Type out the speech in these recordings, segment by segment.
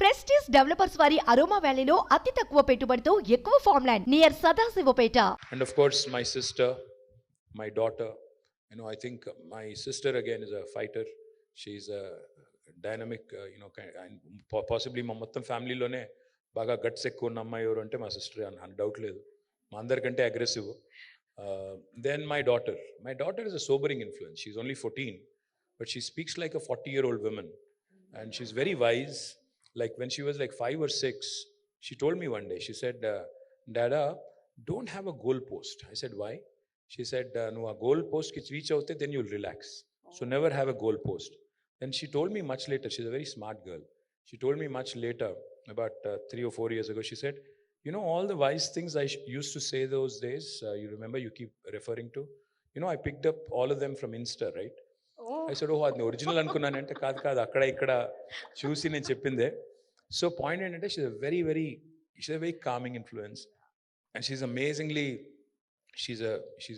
Prestige developers వారి aroma వ్యాలీలో అతి తక్కువ పెట్టుబడితో ఎక్కువ farmland near Sadashivpet. And of course, my sister, my daughter. I think my sister again is a fighter. She's a dynamic, and possibly మా మొత్తం ఫ్యామిలీలోనే బాగా గట్స్ ఎక్కువ ఉన్న అమ్మాయి ఎవరు అంటే మా సిస్టర్ అని డౌట్ లేదు. మా అందరికంటే aggressive. Then my daughter is a sobering influence. She's only 14, but she speaks like a 40-year-old woman, and she's very wise. Like when she was like 5 or 6, she told me one day, she said, Dada, don't have a goal post. I said, why? She said, no, a goal post ki reach out, then you'll relax. So never have a goal post. Then she told me much later, she's a very smart girl. She told me much later, about 3 or 4 years ago, she said, all the wise things I used to say those days, you remember, you keep referring to, I picked up all of them from Insta, right? I said, అది original అనుకున్నానంటే కాదు అక్కడ ఇక్కడ చూసి నేను చెప్పిందే. So point ఏంటంటే షీ's a very calming influence, and she's amazingly, she's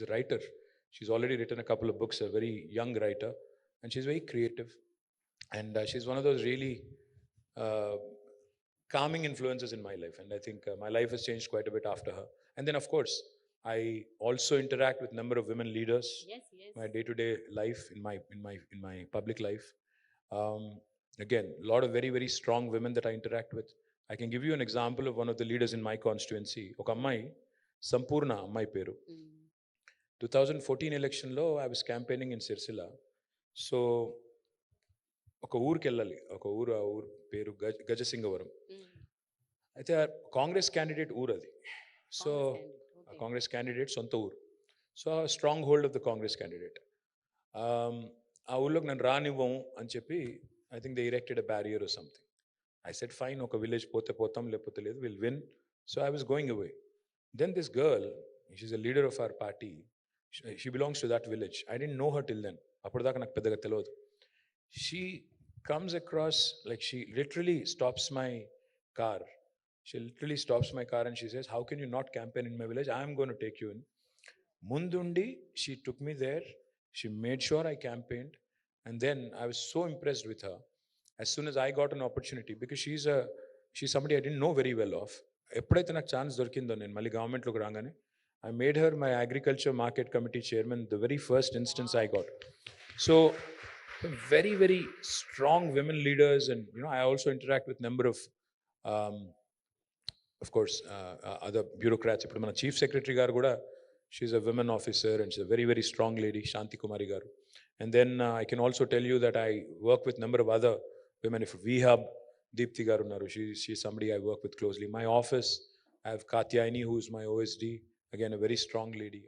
a writer. She's already written a couple of books, a very young writer, and she's very creative, and she's one of those really calming influences in my life, and I think my life has changed quite a bit after her. And then of course I also interact with number of women leaders. Yes. My day-to-day life, in my public life. Again, a lot of very, very strong women that I interact with. I can give you an example of one of the leaders in my constituency. Oka ammai, Sampurna ammai peru. 2014 election lo I was campaigning in Sirsila. So ఒక ఊరికి వెళ్ళాలి, ఒక ఊరు పేరు గజసింగవరం. అయితే Congress candidate ఊరు అది. So Congress candidate సొంత ఊరు. So stronghold of the Congress candidate. ఆ ఊళ్ళోకి నన్ను రానివ్వం అని చెప్పి I think they erected a barrier or something. I said fine, ఒక విలేజ్ పోతే పోతాం, లేకపోతే లేదు, will win. So I was going away. Then this girl, she is a leader of our party, she belongs to that village. I didn't know her till then. అప్పటిదాకా నాకు పెద్దగా తెలియదు. She comes across, like she literally stops my car. She literally stops my car and she says, how can you not campaign in my village? I am going to take you in. Mundundi, she took me there. She made sure I campaigned. And then I was so impressed with her. As soon as I got an opportunity, because she's somebody I didn't know very well of. ఎప్పుడైతే నాకు chance దొరికిందో నేను మళ్ళీ గవర్నమెంట్లోకి రాగానే, I made her my agriculture market committee chairman, the very first instance I got. So very, very strong women leaders, and I also interact with number of course other bureaucrats. Ippudu mana chief secretary garu kuda, she's a women officer and she's a very, very strong lady, Shanti Kumari garu. And then I can also tell you that I work with number of other women. If we have Deepthi garu unnaru, she's somebody I work with closely. My office, I have Katyayani, who's my OSD, again a very strong lady.